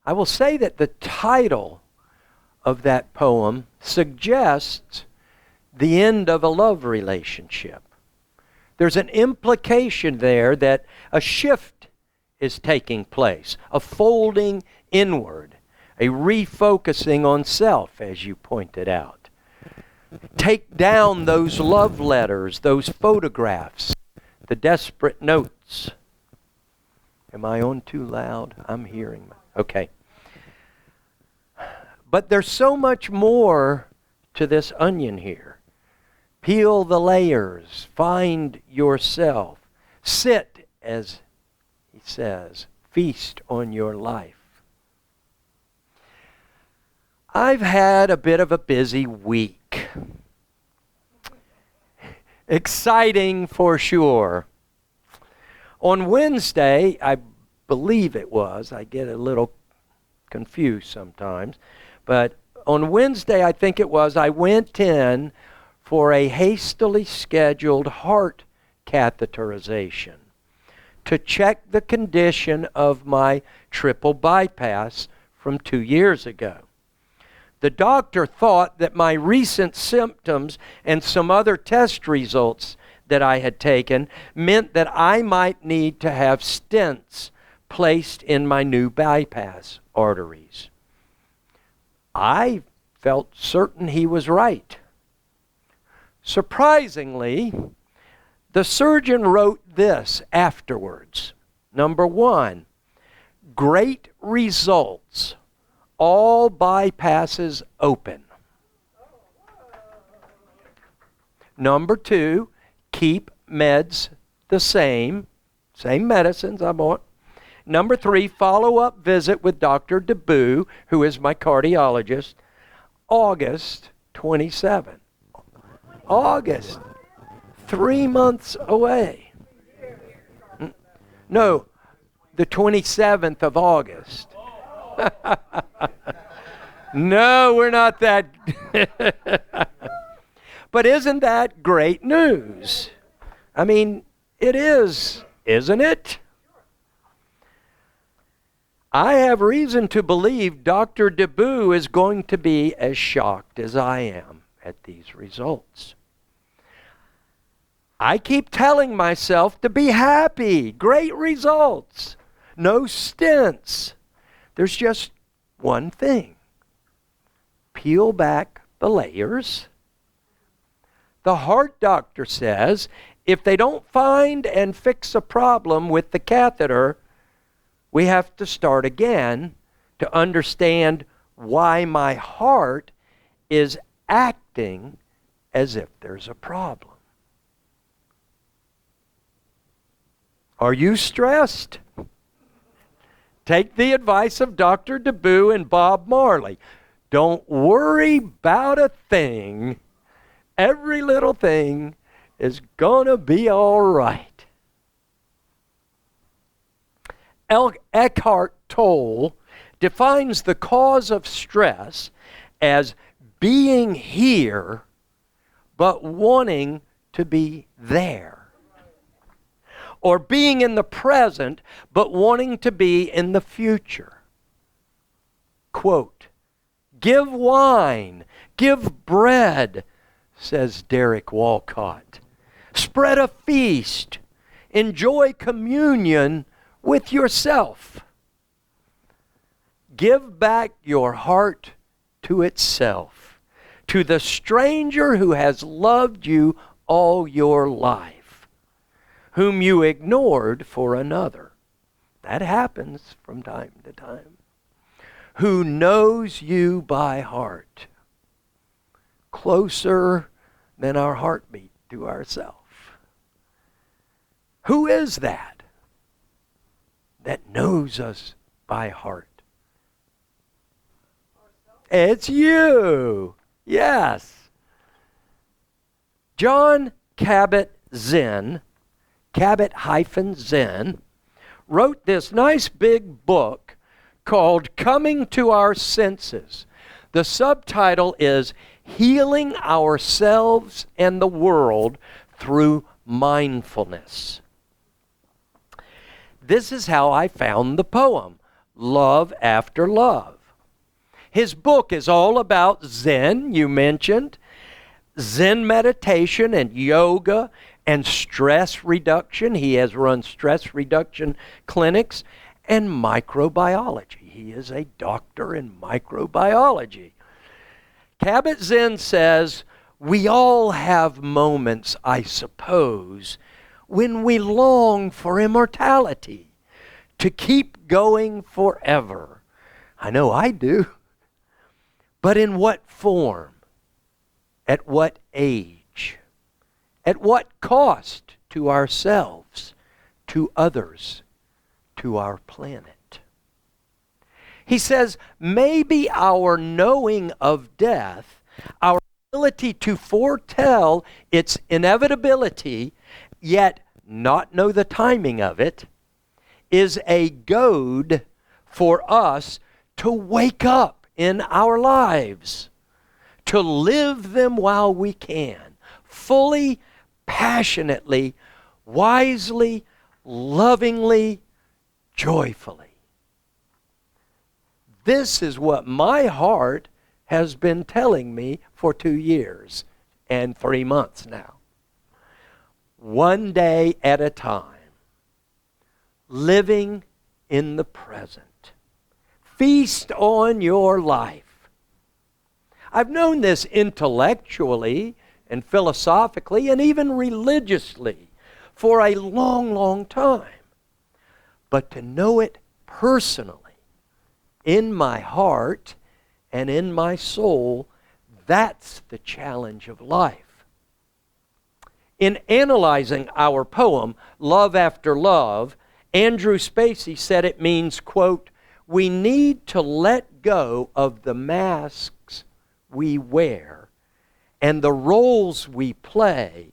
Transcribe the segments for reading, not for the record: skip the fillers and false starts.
I will say that the title of that poem suggests the end of a love relationship. There's an implication there that a shift is taking place, a folding inward, a refocusing on self, as you pointed out. Take down those love letters, those photographs, the desperate notes. Am I on too loud? I'm hearing. Okay. But there's so much more to this onion here. Peel the layers. Find yourself. Sit, as he says. Feast on your life. I've had a bit of a busy week. Exciting for sure. On Wednesday, I believe it was, I get a little confused sometimes, but on Wednesday, I think it was, I went in for a hastily scheduled heart catheterization to check the condition of my triple bypass from 2 years ago. The doctor thought that my recent symptoms and some other test results that I had taken meant that I might need to have stents placed in my new bypass arteries. I felt certain he was right. Surprisingly, the surgeon wrote this afterwards. Number 1, great results. All bypasses open. Number 2, keep meds the same medicines I'm on. Number 3, follow-up visit with Dr. DeBoo, who is my cardiologist, August 27. August, 3 months away. No, the 27th of August. No, we're not that. But isn't that great news? I mean, it is, isn't it? I have reason to believe Dr. DeBoo is going to be as shocked as I am at these results. I keep telling myself to be happy. Great results. No stents. There's just one thing. Peel back the layers. The heart doctor says if they don't find and fix a problem with the catheter, we have to start again to understand why my heart is acting as if there's a problem. Are you stressed? Take the advice of Dr. DeBoo and Bob Marley. Don't worry about a thing. Every little thing is gonna be all right. Eckhart Tolle defines the cause of stress as being here but wanting to be there. Or being in the present but wanting to be in the future. Quote, give wine, give bread, says Derek Walcott. Spread a feast, enjoy communion with yourself. Give back your heart to itself, to the stranger who has loved you all your life, whom you ignored for another. That happens from time to time. Who knows you by heart, closer than our heartbeat to ourselves. Who is that knows us by heart? It's you. Yes. John Kabat-Zinn, Kabat-Zinn, wrote this nice big book called Coming to Our Senses. The subtitle is Healing Ourselves and the World Through Mindfulness. This is how I found the poem, Love After Love. His book is all about Zen, you mentioned, Zen meditation and yoga and stress reduction. He has run stress reduction clinics and microbiology. He is a doctor in microbiology. Kabat-Zinn says, we all have moments, I suppose, when we long for immortality, to keep going forever. I know I do. But in what form? At what age? At what cost to ourselves, to others, to our planet? He says, maybe our knowing of death, our ability to foretell its inevitability, yet not know the timing of it, is a goad for us to wake up in our lives, to live them while we can, fully, passionately, wisely, lovingly, joyfully. This is what my heart has been telling me for 2 years and 3 months now. One day at a time, living in the present. Feast on your life. I've known this intellectually and philosophically and even religiously for a long, long time. But to know it personally, in my heart and in my soul, that's the challenge of life. In analyzing our poem, Love After Love, Andrew Spacey said it means, quote, we need to let go of the masks we wear and the roles we play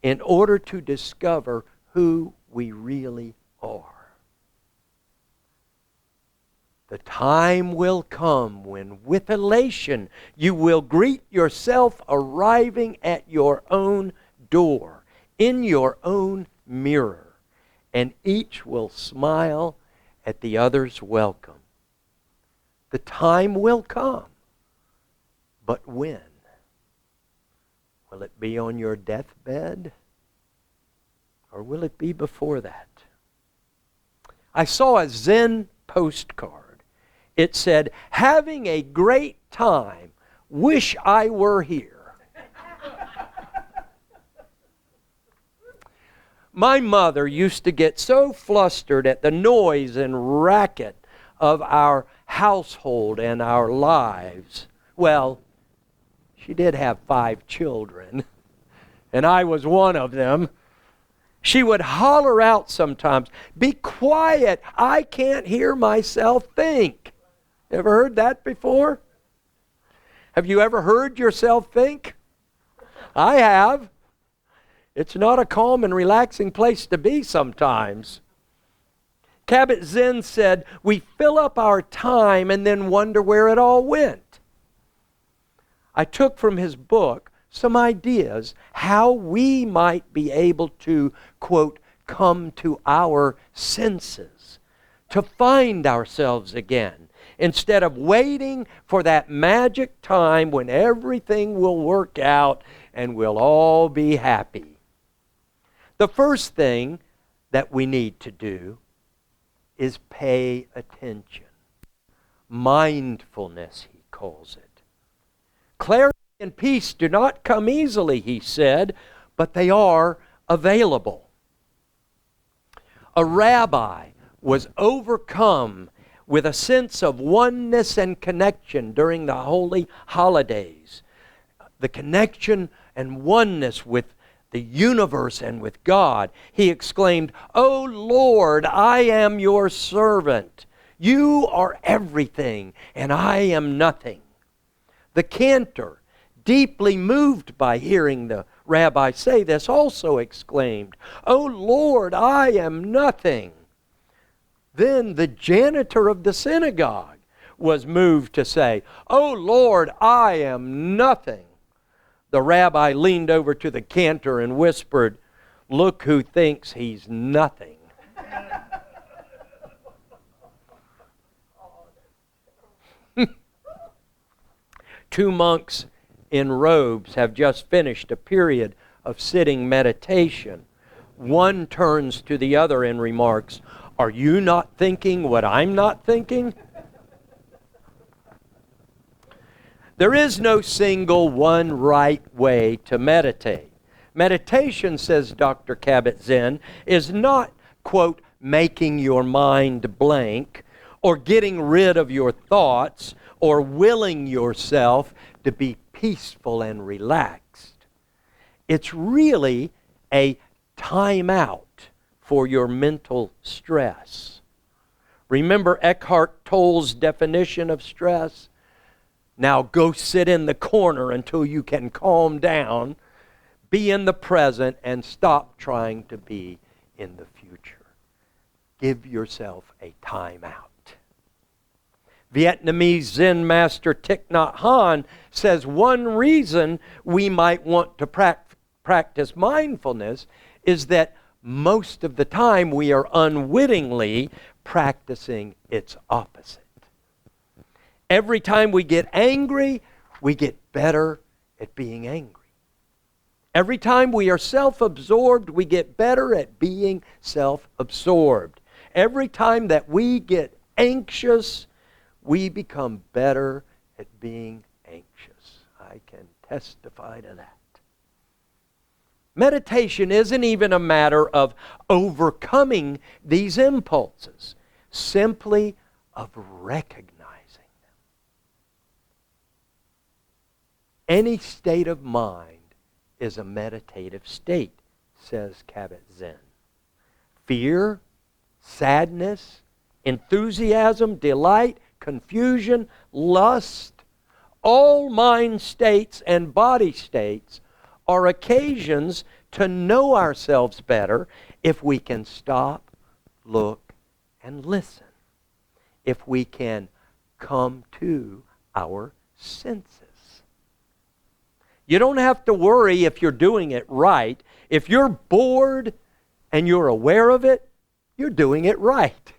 in order to discover who we really are. The time will come when with elation you will greet yourself arriving at your own door, in your own mirror, and each will smile at the other's welcome. The time will come, but when? Will it be on your deathbed, or will it be before that? I saw a Zen postcard. It said, having a great time, wish I were here. My mother used to get so flustered at the noise and racket of our household and our lives. Well, she did have 5 children, and I was one of them. She would holler out sometimes, be quiet, I can't hear myself think. Ever heard that before? Have you ever heard yourself think? I have. It's not a calm and relaxing place to be sometimes. Kabat-Zinn said, we fill up our time and then wonder where it all went. I took from his book some ideas how we might be able to, quote, come to our senses, to find ourselves again, instead of waiting for that magic time when everything will work out and we'll all be happy. The first thing that we need to do is pay attention. Mindfulness, he calls it. Clarity and peace do not come easily, he said, but they are available. A rabbi was overcome with a sense of oneness and connection during the holy holidays. The connection and oneness with the universe and with God. He exclaimed, "O Lord, I am your servant. You are everything, and I am nothing." The cantor, deeply moved by hearing the rabbi say this, also exclaimed, "O Lord, I am nothing." Then the janitor of the synagogue was moved to say, "O Lord, I am nothing." The rabbi leaned over to the cantor and whispered, "Look who thinks he's nothing." Two monks in robes have just finished a period of sitting meditation. One turns to the other and remarks, "Are you not thinking what I'm not thinking?" There is no single one right way to meditate. Meditation, says Dr. Kabat-Zinn, is not, quote, making your mind blank or getting rid of your thoughts or willing yourself to be peaceful and relaxed. It's really a time out for your mental stress. Remember Eckhart Tolle's definition of stress? Now go sit in the corner until you can calm down, be in the present, and stop trying to be in the future. Give yourself a time out. Vietnamese Zen master Thich Nhat Hanh says one reason we might want to practice mindfulness is that most of the time we are unwittingly practicing its opposite. Every time we get angry, we get better at being angry. Every time we are self-absorbed, we get better at being self-absorbed. Every time that we get anxious, we become better at being anxious. I can testify to that. Meditation isn't even a matter of overcoming these impulses, simply of recognizing them. Any state of mind is a meditative state, says Kabat-Zinn. Fear, sadness, enthusiasm, delight, confusion, lust, all mind states and body states are occasions to know ourselves better if we can stop, look, and listen. If we can come to our senses. You don't have to worry if you're doing it right. If you're bored and you're aware of it, you're doing it right.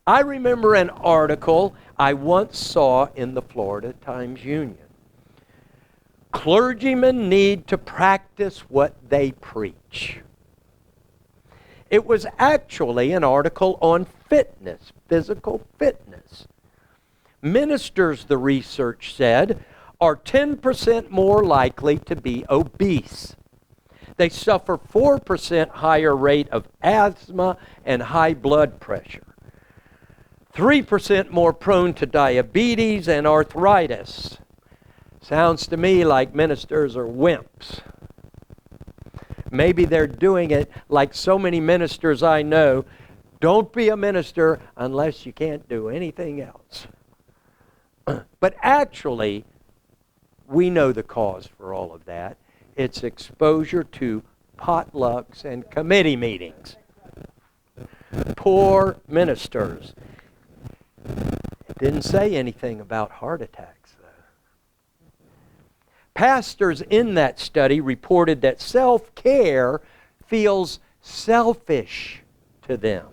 I remember an article I once saw in the Florida Times-Union. Clergymen need to practice what they preach. It was actually an article on fitness, physical fitness. Ministers, the research said, are 10% more likely to be obese. They suffer 4% higher rate of asthma and high blood pressure. 3% more prone to diabetes and arthritis. Sounds to me like ministers are wimps. Maybe they're doing it like so many ministers I know. Don't be a minister unless you can't do anything else. But actually, we know the cause for all of that. It's exposure to potlucks and committee meetings. Poor ministers. It didn't say anything about heart attacks, though. Pastors in that study reported that self-care feels selfish to them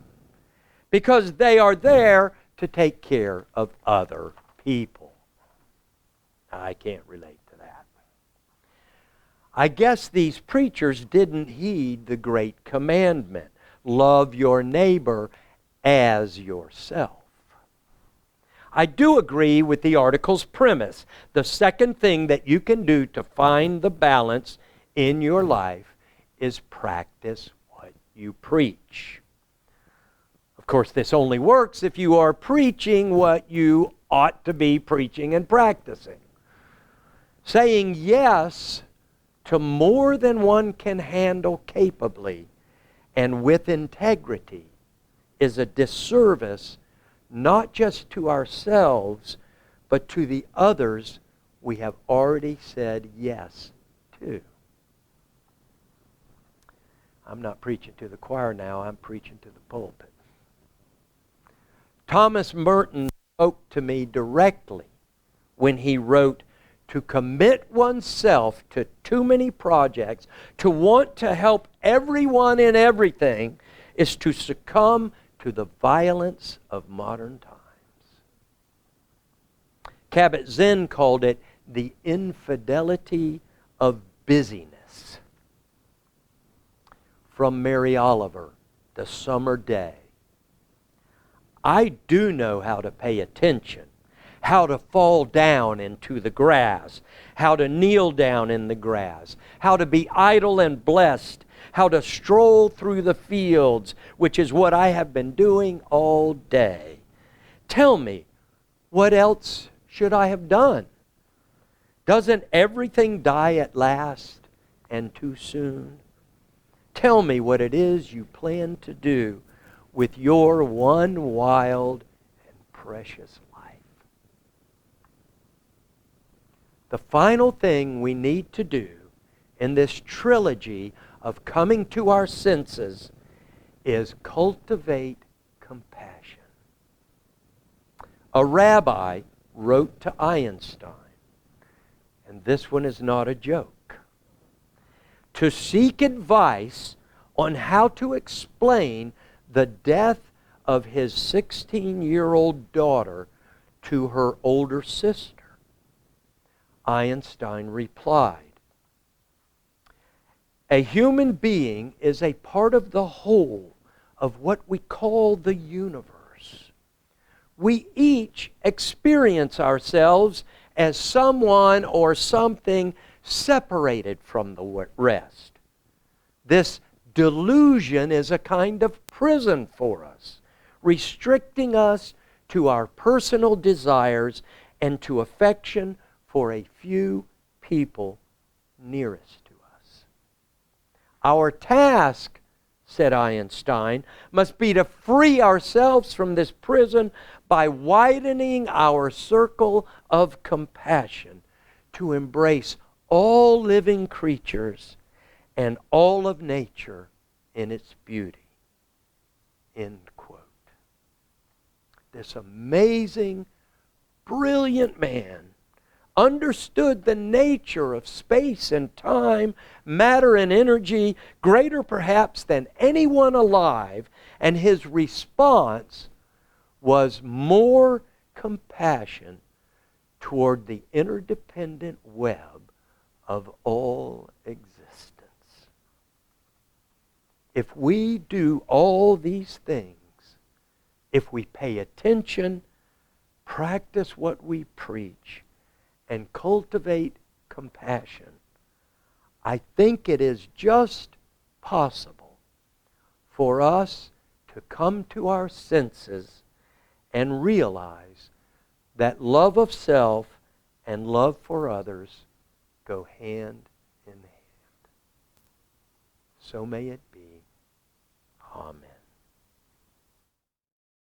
because they are there to take care of other people. I can't relate to that. I guess these preachers didn't heed the great commandment. Love your neighbor as yourself. I do agree with the article's premise. The second thing that you can do to find the balance in your life is practice what you preach. Of course, this only works if you are preaching what you ought to be preaching and practicing. Saying yes to more than one can handle capably and with integrity is a disservice not just to ourselves, but to the others we have already said yes to. I'm not preaching to the choir now, I'm preaching to the pulpit. Thomas Merton spoke to me directly when he wrote, to commit oneself to too many projects, to want to help everyone in everything, is to succumb to the violence of modern times. Kabat-Zinn called it the infidelity of busyness. From Mary Oliver, The Summer Day. I do know how to pay attention, how to fall down into the grass, how to kneel down in the grass, how to be idle and blessed, how to stroll through the fields, which is what I have been doing all day. Tell me, what else should I have done? Doesn't everything die at last and too soon? Tell me what it is you plan to do with your one wild and precious life. The final thing we need to do in this trilogy of coming to our senses is cultivate compassion. A rabbi wrote to Einstein, and this one is not a joke, to seek advice on how to explain the death of his 16-year-old daughter to her older sister. Einstein replied, "A human being is a part of the whole of what we call the universe. We each experience ourselves as someone or something separated from the rest. This delusion is a kind of prison for us, restricting us to our personal desires and to affection for a few people nearest to us. Our task," said Einstein, "must be to free ourselves from this prison by widening our circle of compassion to embrace all living creatures and all of nature in its beauty." End quote. This amazing, brilliant man understood the nature of space and time, matter and energy, greater perhaps than anyone alive, and his response was more compassion toward the interdependent web of all existence. If we do all these things, if we pay attention, practice what we preach, and cultivate compassion, I think it is just possible for us to come to our senses and realize that love of self and love for others go hand in hand. So may it be. Amen.